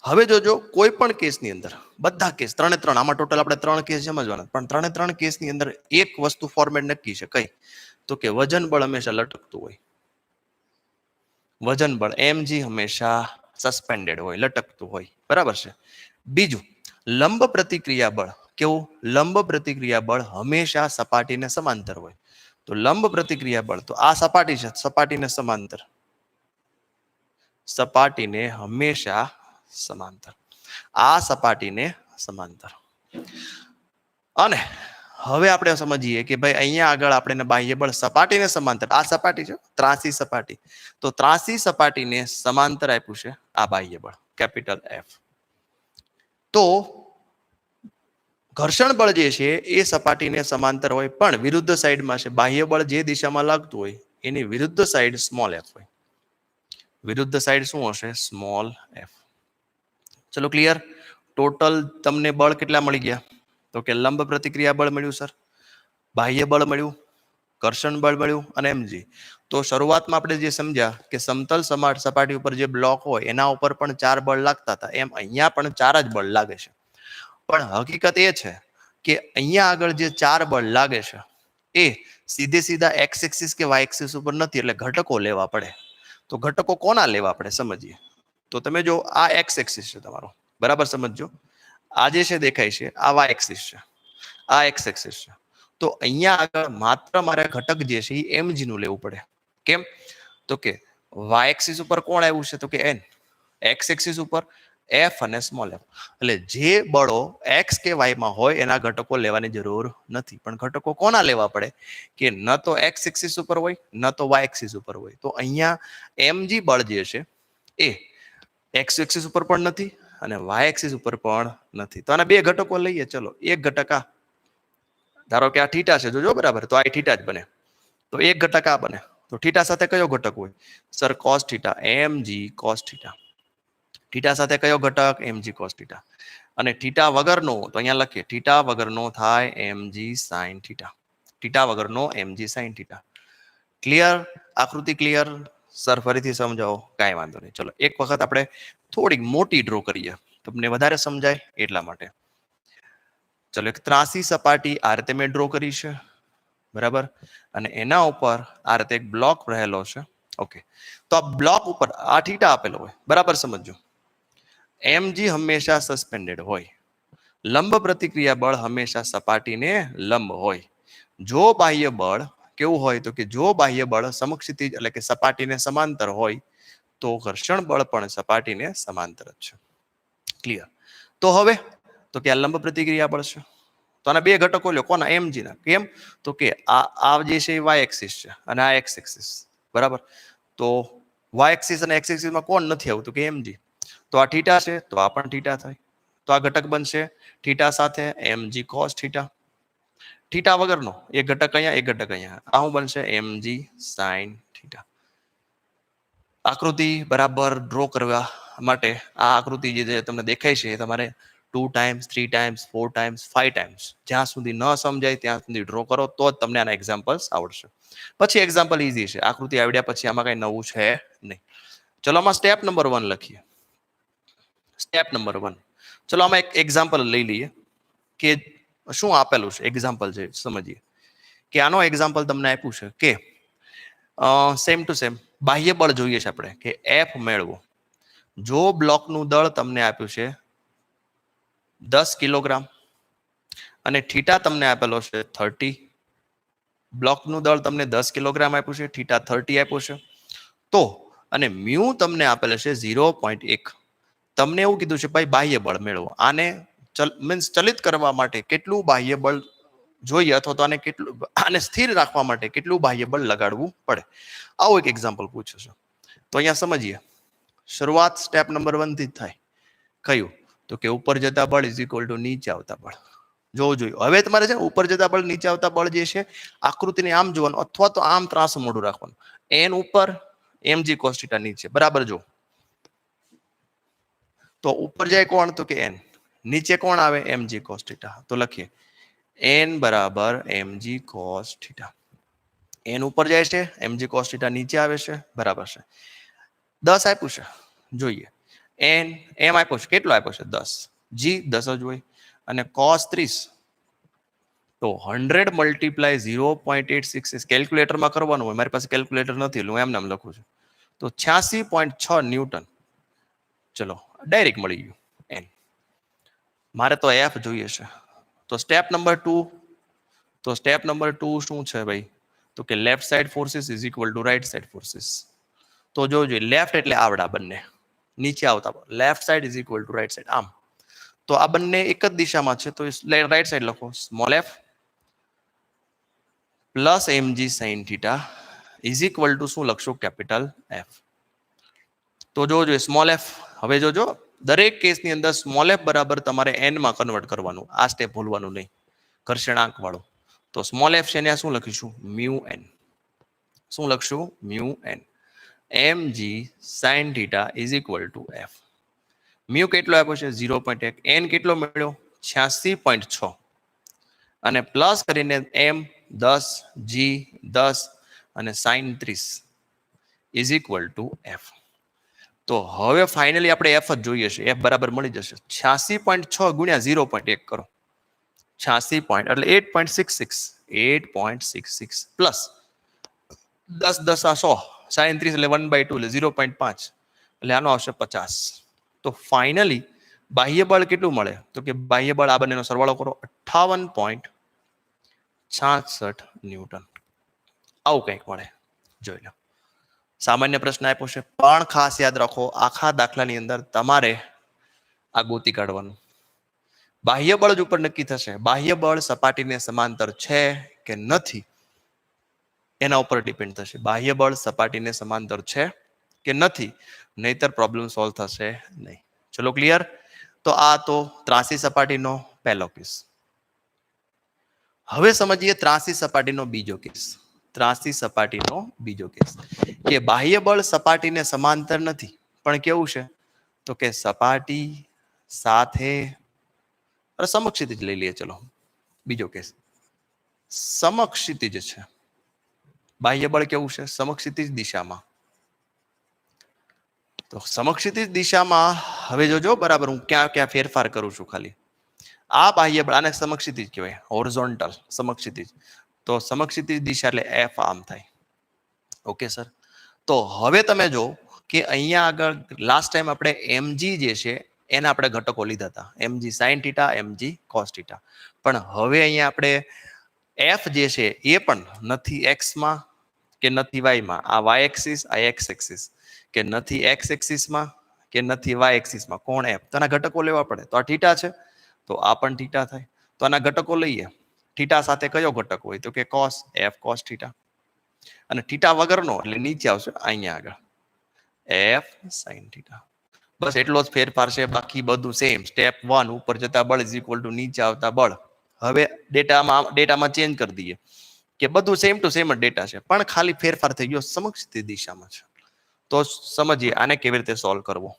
હવે જોજો કોઈ પણ કેસની અંદર બધા કેસ ત્રણે ત્રણ, આમાં ટોટલ આપણે 3 કેસ સમજવાના, પણ 3 કેસની અંદર એક વસ્તુ ફોર્મેટ નક્કી છે. કઈ? તો કે વજન બળ હંમેશા લટકતું હોય. વજન બળ mg હંમેશા સસ્પેન્ડેડ હોય, લટકતું હોય. બરાબર છે. બીજું, લંબ પ્રતિક્રિયા બળ કેવું? લંબ પ્રતિક્રિયા બળ હંમેશા સપાટીને સમાંતર હોય. તો લંબ પ્રતિક્રિયા બળ, તો આ સપાટી છે, સપાટીને સમાંતર, સપાટીને હંમેશા સમાંતર, આ સપાટીને સમાંતર. અને હવે આપણે સમજીએ કે ભાઈ અહીંયા આગળ આપણે બાહ્ય બળ સપાટીને સમાંતર, આ સપાટી છે ત્રાસી સપાટી, તો ત્રાસી સપાટીને સમાંતર આપ્યું છે આ બાહ્ય બળ કેપિટલ F. તો ઘર્ષણ બળ જે છે એ સપાટીને સમાંતર હોય પણ વિરુદ્ધ સાઈડમાં છે. બાહ્ય બળ જે દિશામાં લાગતું હોય એની વિરુદ્ધ સાઈડ સ્મોલ f હોય. વિરુદ્ધ સાઈડ શું હશે? Small f. ચલો ક્લિયર. ટોટલ તમને બળ કેટલા મળી ગયા? તો કે લંબ પ્રતિક્રિયા બળ મળ્યું સર, બાહ્ય બળ મળ્યું, ઘર્ષણ બળ મળ્યું અને mg. તો શરૂઆતમાં આપણે જે સમજ્યા કે સમતલ સપાટી ઉપર જે બ્લોક હોય એના ઉપર પણ 4 બળ લાગતા હતા, એમ અહીંયા પણ 4 જ બળ લાગે છે. પણ હકીકત એ છે કે અહીંયા આગળ જે 4 બળ લાગે છે એ સીધા એક્સ એક્સિસ કે વાય એક્સિસ ઉપર નથી, એટલે ઘટકો લેવા પડે. તો ઘટકો કોના લેવા પડે સમજીએ. તો તમે જો આ એક્સ એક્સિસ છે તમારો, બરાબર સમજો. આ જે છે દેખાય છે આ વાય એક્સિસ છે, આ એક્સ એક્સિસ છે. તો અહીંયા આગળ માત્ર મારે ઘટક જે છે એ mg નું લેવું પડે. કેમ? તો કે વાય એક્સિસ ઉપર કોણ આવ્યું છે? તો કે n. એક્સ એક્સિસ ઉપર f અને સ્મોલ f. એટલે જે બળો x કે y માં હોય એના ઘટકો લેવાની જરૂર નથી, પણ ઘટકો કોના લેવા પડે? કે ન તો x એક્સિસ ઉપર હોય ન તો y એક્સિસ ઉપર હોય. તો અહીંયા mg બળ જે છે એ x એક્સિસ ઉપર પણ નથી અને y એક્સિસ ઉપર પણ નથી. તો આના બે ઘટકો લઈએ. ચલો, એક ઘટક આ, ધારો કે આ થીટા છે, જોજો બરાબર, તો આ થીટા જ બને. તો એક ઘટક આ બને. તો થીટા સાથે કયો ઘટક હોય? Sir cos theta, mg cos theta. Theta સાથે કયો ઘટક? mg cos theta. અને થીટા વગરનો, તો અહીંયા લખીએ થીટા વગરનો થાય mg sin થીટા. થીટા વગરનો mg sin થીટા. ક્લિયર? આકૃતિ ક્લિયર? સર ફરીથી સમજાવો. કાંઈ વાંધો નહીં. ચલો એક વખત આપણે થોડીક મોટી ડ્રો કરીએ, તમને વધારે સમજાય એટલા માટે. ચલો, એક ત્રાસી સપાટી આ રીતે મેં ડ્રો કરી છે, બરાબર, અને એના ઉપર આ રીતે એક બ્લોક રહેલો છે. ઓકે, તો આ બ્લોક ઉપર આ થીટા આપેલો હોય, બરાબર સમજો. mg હંમેશા સસ્પેન્ડેડ હોય. લંબ પ્રતિક્રિયા બળ હંમેશા સપાટીને લંબ હોય. જો બાહ્ય બળ કેવું હોય? તો કે જો બાહ્ય બળ સમક્ષિતિજ એટલે કે સપાટીને સમાંતર હોય તો ઘર્ષણ બળ પણ સપાટીને સમાંતર જ છે. ક્લિયર? તો હવે તો કે આ લંબ પ્રતિક્રિયા બળ છે, તો આના બે ઘટકો લ્યો. કોના? mg ના. કેમ? તો કે આ જે છે y એક્સિસ છે અને આ x એક્સિસ, બરાબર. તો y એક્સિસ અને x એક્સિસ માં કોણ નથી આવતું? કે mg. તો આ થીટા છે તો આ પણ થીટા થાય. તો આ ઘટક બનશે થીટા સાથે mg cos થીટા. થીટા વગરનો એક ઘટક અહીંયા, એક ઘટક અહીંયા, આ શું બનશે? mg sin theta. આકૃતિ બરાબર ડ્રો કરવા માટે આ આકૃતિ જે તમને દેખાય છે એ તમારે 2 ટાઈમ્સ, 3 ટાઈમ્સ, 4 ટાઈમ્સ, 5 ટાઈમ્સ, જ્યાં સુધી ન સમજાય ત્યાં સુધી ડ્રો કરો તો જ તમને આના એક્ઝામ્પલ્સ આવડશે. પછી એક્ઝામ્પલ ઈઝી છે. આકૃતિ આવડ્યા પછી આમાં કઈ નવું છે નહીં. ચલો આમાં સ્ટેપ નંબર 1 લખીએ. Step number 1. ચલો આમાં એક એક્ઝામ્પલ લઈ લઈએ કે શું આપેલું છે. એક્ઝામ્પલ છે સમજીએ કે આનો એક્ઝામ્પલ તમને આપ્યું છે કે સેમ ટુ સેમ બાહ્ય બળ જોઈએ છે આપણે કે F મેળવો. જો બ્લોકનું દળ તમને આપ્યું છે 10 કિલોગ્રામ અને થીટા તમને આપેલો છે 30. બ્લોકનું દળ તમને 10 કિલોગ્રામ આપ્યું છે, થીટા 30 આપ્યું છે. તો અને મ્યુ તમને આપેલો છે 0.1. તમને એવું કીધું છે ભાઈ બાહ્ય બળ મેળવો. આને મીન્સ ચલિત કરવા માટે કેટલું બાહ્ય બળ જોઈએ અથવા તો આને સ્થિર રાખવા માટે કેટલું બાહ્ય બળ લગાડવું પડે. આવું એક એક્ઝામ્પલ પૂછ્યું છે. તો અહીંયા સમજીએ. શરૂઆત સ્ટેપ નંબર 1 થી જ થાય. કયું? તો કે ઉપર જતા બળ ઇઝ ઇક્વલ ટુ નીચે આવતા બળ. જોયું. હવે તમારે છે ઉપર જતા બળ નીચે આવતા બળ જે છે આકૃતિને આમ જોવાનું અથવા તો આમ ત્રાંસું મોઢું રાખવાનું. n ઉપર mg cos થીટા નીચે, બરાબર. જો તો ઉપર જાય કોણ? તો કે n. નીચે કોણ આવે? mg cos theta. તો લખીએ n બરાબર mg cos થીટા. n ઉપર જાય છે, mg cos થીટા નીચે આવે છે, બરાબર છે. 10 આપ્યું છે, જોઈએ. n m આપ્યો છે, કેટલો આપ્યો છે? 10. g 10 જ હોય અને cos 30 તો 100 મલ્ટીપ્લાય 0.866 કેલ્ક્યુલેટરમાં કરવાનું હોય. મારી પાસે કેલ્ક્યુલેટર નથી એટલે હું એમ નામ લખું છું. તો 86.6 ન્યૂટન. ચલો ડાયરેક્ટ મળી ગયું n. મારે તો f જોઈએ છે. તો સ્ટેપ નંબર 2 શું છે ભાઈ? તો કે left side forces is equal to right side forces. તો જોજો, લેફ્ટ એટલે આવડા બંને નીચે આવતા, left side is equal to right side આમ. તો આ બંને એક જ દિશામાં છે, તો રાઈટ સાઈડ લખો small F plus mg sin theta is equal to શું લખશો? Capital F. તો જોજો સ્મોલ એફ, હવે જોજો દરેક કેસની અંદર સ્મોલ એફ બરાબર તમારે n માં કન્વર્ટ કરવાનું. આ સ્ટેપ ભૂલવાનું નહીં, ઘર્ષણાંક વાળો. તો સ્મોલ એફ છે ને શું લખીશું? Mu n. શું લખશું? Mu n. mg sin theta is equal to f. Mu કેટલો આપ્યો છે? 0.1. n કેટલો મળ્યો? 86.6 અને પ્લસ કરીને m 10, g 10 અને sin 30 is equal to f. તો હવે ફાઇનલી આપણે એફ જ જોઈએ છે. એફ બરાબર મળી જશે. 86.6 ગુણ્યા 0.1 કરો, 86 એટલે 8.66 પ્લસ 10 10 આ 100, sin 30 એટલે 1/2 એટલે 0.5 એટલે આનો આવશે 50. તો ફાઇનલી બાહ્ય બળ કેટલું મળે? તો કે બાહ્ય બળ આ બંનેનો સરવાળો કરો, 58.66 ન્યૂટન. આવું કંઈક મળે, જોઈ લો. સામાન્ય પ્રશ્ન આપ્યો છે, પણ ખાસ યાદ રાખો આખા દાખલાની અંદર તમારે આ ગોતી કાઢવાનું. બાહ્ય બળ જ ઉપર નક્કી થશે. બાહ્ય બળ સપાટીને સમાંતર છે કે નથી એના ઉપર ડિપેન્ડ થશે. બાહ્ય બળ સપાટીને સમાંતર છે કે નથી, નહીતર પ્રોબ્લેમ સોલ્વ થશે નહીં. ચલો ક્લિયર? તો આ તો ત્રાસી સપાટીનો પહેલો કેસ. હવે સમજીએ ત્રાસી સપાટીનો બીજો કેસ. ત્રાસી સપાટીનો બીજો કેસ કે બાહ્ય બળ સપાટીને સમાંતર નથી, પણ કેવું છે? તો કે સપાટી સાથે સમક્ષિતિજ લઈ લઈએ. ચલો બીજો કેસ સમક્ષિતિજ છે. બાહ્ય બળ કેવું છે? સમક્ષિતિજ દિશામાં. તો સમક્ષિતિજ દિશામાં હવે જોજો બરાબર હું ક્યાં ક્યાં ફેરફાર કરું છું. ખાલી આ બાહ્ય બળ, આને સમક્ષિતિજ કહેવાય, હોરિઝોન્ટલ સમક્ષિતિજ. તો સમક્ષિતિજ દિશા એટલે એફ આમ થાય. Okay sir. તો હવે તમે જો કે અહીંયા આગળ લાસ્ટ ટાઈમ આપણે mg જે છે એના આપણે ઘટકો લીધા હતા, mg sin theta, mg cos theta. પણ હવે અહીંયા આપણે f જે છે એ પણ નથી x માં કે નથી y માં, આ y એક્સિસ, આ x એક્સિસ, કે નથી x એક્સિસ માં કે નથી y એક્સિસ માં. કોણ f? તો આના ઘટકો લેવા પડે. તો આ થીટા છે તો આ પણ થીટા થાય. તો આના ઘટકો લઈએ. થીટા સાથે કયો ઘટક હોય? તો કે cos, f cos થીટા. અને થીટા વગરનો એટલે નીચે આવશે અહીંયા આગળ f sin થીટા. બસ એટલો જ ફેરફાર છે, બાકી બધું સેમ. સ્ટેપ 1 ઉપર જતા બળ ઇઝ ઇક્વલ ટુ નીચે આવતા બળ. હવે ડેટામાં ચેન્જ કરી દઈએ કે બધું સેમ ટુ સેમ જ ડેટા છે, પણ ખાલી ફેરફાર થઈ ગયો સમક્ષિતિજ દિશામાં છે. તો સમજીએ આને કેવી રીતે સોલ્વ કરવો.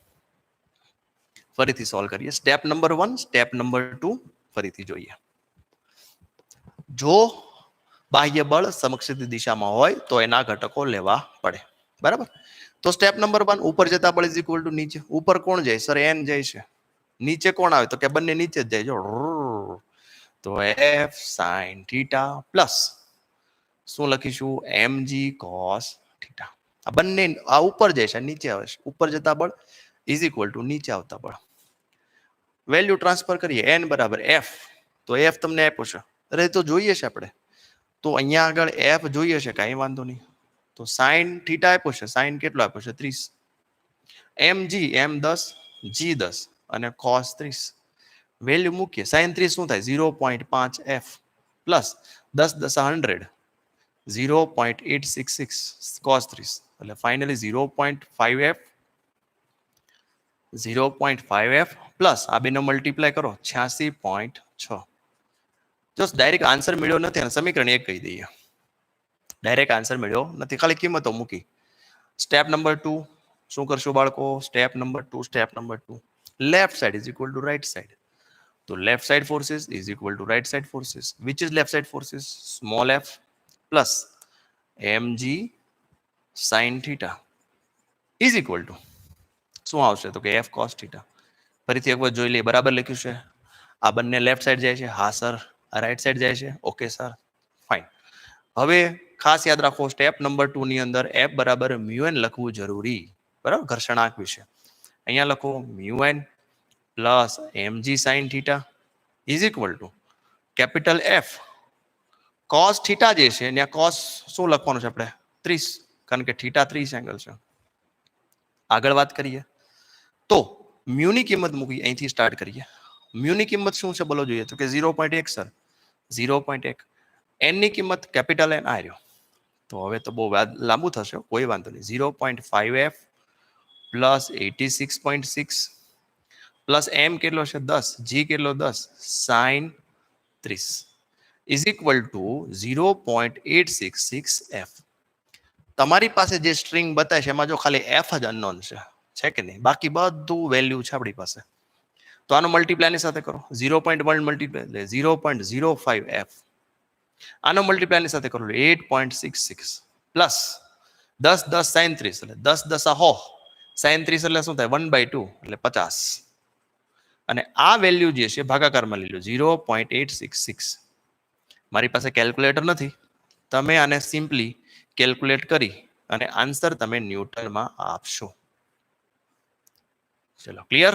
ફરીથી સોલ્વ કરીએ. સ્ટેપ નંબર 1, સ્ટેપ નંબર 2 ફરીથી જોઈએ. જો બાહ્ય બળ સમક્ષિતિજ દિશામાં હોય તો એના ઘટકો લેવા પડે. બરાબર? તો સ્ટેપ નંબર 1 ઉપર જતા બળ ઇઝ ઇક્વલ ટુ નીચે. ઉપર કોણ જાય? સર n જાય છે. નીચે કોણ આવે? તો કે બંને નીચે જ જાય. જો તો f sin થીટા પ્લસ શું લખીશું? mg cos theta. આ બંને આ ઉપર જાય છે, નીચે આવે છે. ઉપર જતા બળ ઇઝ ઇક્વલ ટુ નીચે આવતા બળ. વેલ્યુ ટ્રાન્સફર કરીએ. n બરાબર f. તો f તમને આપ્યો છે. અરે તો જોઈએ છે આપણે. તો અહીંયા આગળ f જોઈએ છે, કાંઈ વાંધો નહીં. તો sin થીટા આપ્યો છે. sin કેટલો આપ્યો છે? 30. mg m 10, g 10 અને cos 30. વેલ્યુ મૂકીએ. sin 30 શું થાય? 0.5 f પ્લસ 10 10 100, 0.866 cos 30 એટલે ફાઇનલી 0.5 f, 0.5 f પ્લસ આ બેનો મલ્ટીપ્લાય કરો 86.6. જો ડાયરેક્ટ આન્સર મળ્યો નથી અને સમીકરણ 1 કહી દઈએ. ડાયરેક્ટ આન્સર મળ્યો નથી, ખાલી કિંમતો મૂકી. સ્ટેપ નંબર 2 શું કરશું બાળકો? Step number 2 left side is equal to right side. તો left side forces is equal to right side forces. Which is left side forces? Small F plus mg sin theta is equal to શું આવશે? તો કે F cos theta. ફરીથી એક વાર જોઈ લઈએ. બરાબર લખ્યું છે? આ બંને લેફ્ટ સાઈડ જાય છે. હા સર. આ રાઈટ સાઈડ જાય છે. Okay sir, fine. હવે ખાસ યાદ રાખો, સ્ટેપ નંબર 2 ની અંદર એફ બરાબર મ્યુ એન લખવું જરૂરી. બરાબર, ઘર્ષણાંક વિશે અહીંયા લખો mu N plus mg sin theta is equal to capital F cos theta જે છે ત્યાં કોસ શું લખવાનું છે આપણે? 30, કારણ કે થીટા 30 એંગલ છે. આગળ વાત કરીએ તો મ્યુની કિંમત મૂકી, અહીંથી સ્ટાર્ટ કરીએ. મ્યુની કિંમત શું છે બોલો જોઈએ? તો કે 0.1 સર, 0.1. એનની કિંમત કેપિટલ એન આ રહ્યો. તો હવે તો બહુ લાંબુ થશે, કોઈ વાંધો નહીં. 0.5f પ્લસ 86.6 પ્લસ એમ કેટલો છે? 10, જી કેટલો? 10 sign 30 is equal two 0.866f. તમારી પાસે જે સ્ટ્રિંગ બતાવે છે એમાં જો ખાલી એફ જ અનનોન છે કે નહીં? બાકી બધું વેલ્યુ છે આપણી પાસે. તો આનો મલ્ટીપ્લાયની સાથે કરો. 0.1 મલ્ટીપ્લાય એટલે 0.05f. આનો મલ્ટીપ્લાયની સાથે કરો 8.66 પ્લસ 10 10 સાઇન 30 એટલે 10 10 હો સાઇન 30 એટલે શું થાય? 1/2 એટલે 50. અને આ વેલ્યુ જે છે ભાગાકારમાં લઈ લો 0.866. મારી પાસે કેલ્ક્યુલેટર નથી, તમે આને સિમ્પલી કેલ્ક્યુલેટ કરી અને આન્સર તમે ન્યૂટનમાં આપશો. ચલો, ક્લિયર?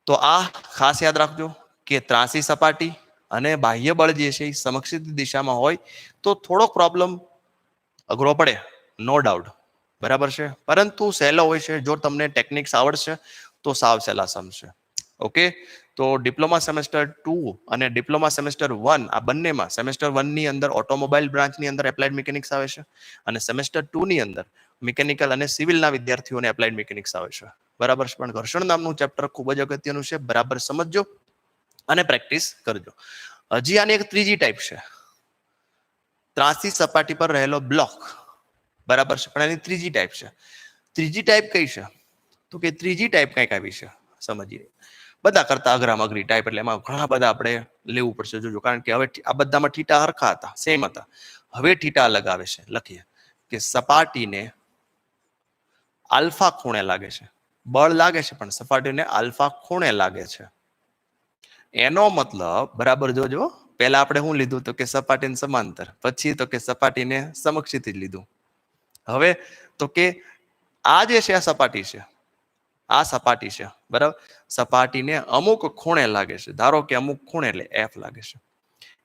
તો આ ખાસ યાદ રાખજો કે ત્રાસી સપાટી અને બાહ્ય બળ જે છે એ સમક્ષિત દિશામાં હોય તો થોડોક પ્રોબ્લેમ અઘરો પડે, નો ડાઉટ. બરાબર છે? પરંતુ સહેલો હોય છે. જો તમને ટેકનિક્સ આવડશે તો સાવ સહેલા સમજશે. ઓકે, તો ડિપ્લોમા સેમેસ્ટર 2 અને ડિપ્લોમા સેમેસ્ટર 1 આ બંનેમાં સેમેસ્ટર 1 ની અંદર ઓટોમોબાઈલ બ્રાન્ચની અંદર એપ્લાઇડ મિકેનિક્સ આવે છે અને સેમેસ્ટર 2 ની અંદર મિકેનિકલ અને સિવિલના વિદ્યાર્થીઓને એપ્લાઇડ મિકેનિક્સ આવે છે. બરાબર છે? પણ ઘર્ષણ નામનું ચેપ્ટર ખૂબ જ અગત્યનું છે. બરાબર સમજજો અને પ્રેક્ટિસ કરજો. હજી આની એક ત્રીજી ટાઈપ છે, ત્રાસી સપાટી પર રહેલો બ્લોક. બરાબર છે? પણ એની ત્રીજી ટાઈપ છે. ત્રીજી ટાઈપ કઈ છે? તો કે ત્રીજી ટાઈપ કંઈક આવી છે, સમજીએ. બધા કરતા અઘરામાં અઘરી ટાઈપ એટલે એમાં ઘણા બધા આપણે લેવું પડશે. જોજો, કારણ કે હવે આ બધામાં થીટા હરખા હતા, સેમ હતા. હવે થીટા અલગ આવે છે. લખીએ કે સપાટીને આલ્ફા ખૂણે લાગે છે. બળ લાગે છે પણ સપાટીને આલ્ફા ખૂણે લાગે છે. એનો મતલબ બરાબર જોજો, પહેલા આપણે શું લીધું? તો કે સપાટીને સમાંતર, પછી તો કે સપાટીને સમક્ષિતિજ લીધું. હવે તો કે આ જે છે આ સપાટી છે, આ સપાટી છે. બરાબર, સપાટીને અમુક ખૂણે લાગે છે. ધારો કે અમુક ખૂણે એટલે એફ લાગે છે.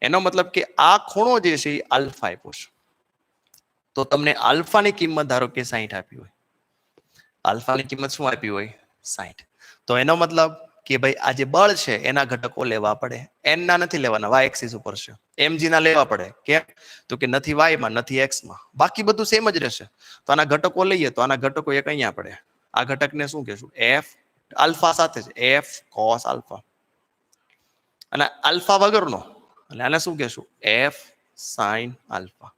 એનો મતલબ કે આ ખૂણો જે છે એ આલ્ફા આપ્યો છે. તો તમને આલ્ફાની કિંમત ધારો કે 60 આપી હોય, આલ્ફાની કિંમત શું આપી હોય? 60. તો એનો મતલબ કે ભાઈ આ જે બળ છે એના ઘટકો લેવા પડે. એન ના નથી લેવાના, વાય એક્સિસ ઉપર છે. એમજી ના લેવા પડે. કેમ? તો કે નથી વાયમાં નથી એક્સમાં, બાકી બધું સેમ જ રહેશે. તો આના ઘટકો લઈએ તો આના ઘટકો એક અહીંયા પડે. આ ઘટકને શું કહેશું? એફ આલ્ફા સાથે છે, એફ કોસ આલ્ફા. અને આલ્ફા વગરનો એટલે આને શું કહેશું? F sine alpha.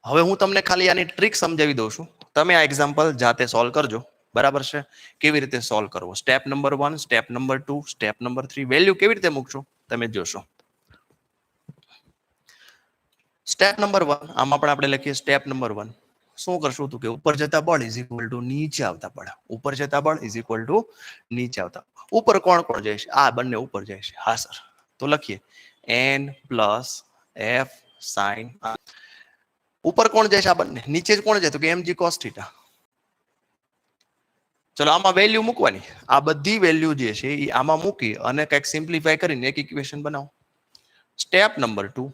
હવે હું તમને ખાલી આની ટ્રીક સમજાવી દઉં છું. તમે આ એક્ઝામ્પલ જાતે સોલ્વ કરજો. બરાબર છે? કેવી રીતે સોલ્વ કરવો? Step number 1, step number 2, step number 3. Value કેવી રીતે મૂકશો તમે જોશો. સ્ટેપ નંબર 1 આમાં પણ આપણે લખીએ. સ્ટેપ નંબર 1 શું કરશું? તો કે ઉપર જતા બળ ઇઝ ઇક્વલ ટુ નીચે આવતા બળ. ઉપર જતા બળ ઇઝ ઇક્વલ ટુ નીચે આવતા. ઉપર કોણ કોણ જાય છે? આ બંને ઉપર જાય છે. હા સર. તો લખીએ n પ્લસ એફ સાઇન. ઉપર કોણ જાય છે? આ બંને. નીચે કોણ જાય? તો કે mg cos થીટા. ચલો, આમાં વેલ્યુ મૂકવાની. આ બધી વેલ્યુ જે છે એ આમાં મૂકી અને કંઈક સિમ્પ્લિફાય કરીને એક ઇક્વેશન બનાવો. Step number 2.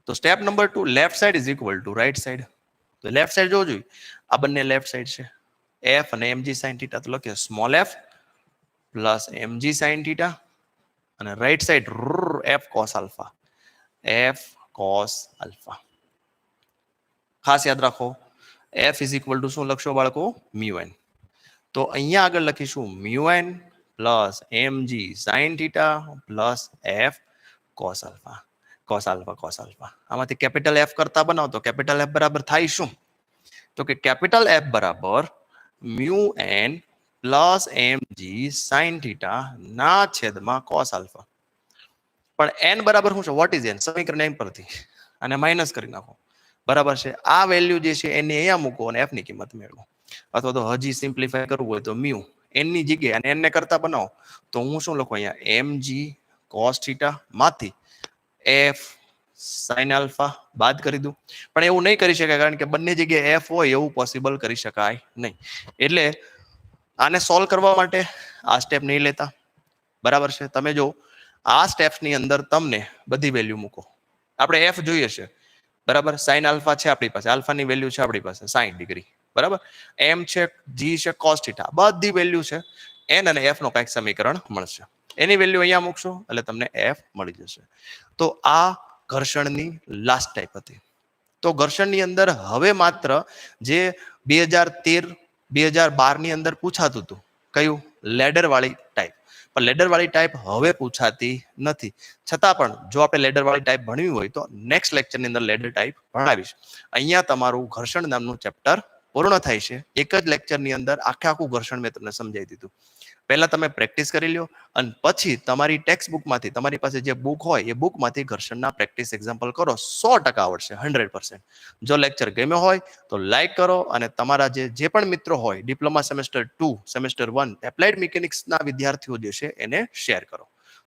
તો step number 2 left side is equal to right side. તો લેફ્ટ સાઈડ જોવું જોઈએ. આ બંને લેફ્ટ સાઈડ છે. એફ અને mg sin થીટા. તો લખીએ small F plus mg sin theta અને right side F cos alpha. F cos alpha. ખાસ યાદ રાખો, એફ ઇઝ ઇક્વલ ટુ શું લખશો બાળકો? Mu N. તો અહીંયા આગળ લખીશું mu N plus mg sin theta plus F cos alpha. Cos alpha cos alpha. આમાંથી કેપિટલ એફ કરતા બનાવો તો કેપિટલ એફ બરાબર થાય શું? તો કે કેપિટલ એફ બરાબર mu N plus mg sin theta ના છેદમાં cos આલ્ફા. પણ n બરાબર શું છે? What is n? સમીકરણ m પરથી અને માઇનસ કરી નાખો. બરાબર છે. આ વેલ્યુ જે છે એની અહીંયા મૂકો અને f ની કિંમત મેળવો. અથવા તો હજી સિમ્પ્લિફાય કરવું હોય તો મ્યુ n ની જગ્યાએ અને n ને કરતા બનાવો તો હું શું લખું અહીંયા mg cos થીટા માંથી f sin આલ્ફા બાદ કરી દઉં. પણ એવું નહીં કરી શકાય કારણ કે બંને જગ્યાએ f હોય એવું પોસિબલ કરી શકાય નહીં. એટલે આને સોલ્વ કરવા માટે આ સ્ટેપ નહીં લેતા. બરાબર છે. તમે જો આ સ્ટેપ્સની અંદર તમને બધી વેલ્યુ મૂકો. આપણે f જોઈએ છે. બરાબર. સાઇન આલ્ફા છે આપણી પાસે, આલ્ફાની વેલ્યુ છે આપણી પાસે 60 ડિગ્રી. બરાબર. m છે, g છે, cos થીટા બધી વેલ્યુ છે. n અને f નો કંઈક સમીકરણ મળશે. એની વેલ્યુ અહીંયા મૂકશો એટલે તમને f મળી જશે. તો આ ઘર્ષણની લાસ્ટ ટાઈપ હતી. તો ઘર્ષણની અંદર હવે માત્ર જે 2013 2012 ની અંદર પૂછાતું હતું કયું લેડર વાળી ટાઈપ, પણ લેડર વાળી ટાઈપ હવે પૂછાતી નથી. છતાં પણ જો આપણે લેડર વાળી ટાઈપ ભણવી હોય તો નેક્સ્ટ લેક્ચરની અંદર લેડર ટાઈપ ભણાવીશ. અહીંયા તમારું ઘર્ષણ નામનું ચેપ્ટર પૂર્ણ થાય છે. એક જ લેક્ચરની અંદર આખું ઘર્ષણ મેં તમને સમજાવી દીધું. પહેલા તમે પ્રેક્ટિસ કરી લો અને પછી તમારી ટેક્સ્ટ બુકમાંથી, તમારી પાસે જે બુક હોય એ બુકમાંથી ઘર્ષણના પ્રેક્ટિસ એક્ઝામ્પલ કરો. 100% આવડશે, 100%. જો લેક્ચર ગમ્યો હોય તો લાઈક કરો અને તમારા જે પણ મિત્રો હોય ડિપ્લોમા સેમેસ્ટર 2, સેમેસ્ટર 1 એપ્લાઇડ મિકેનિક્સના વિદ્યાર્થીઓ જે છે એને શેર કરો.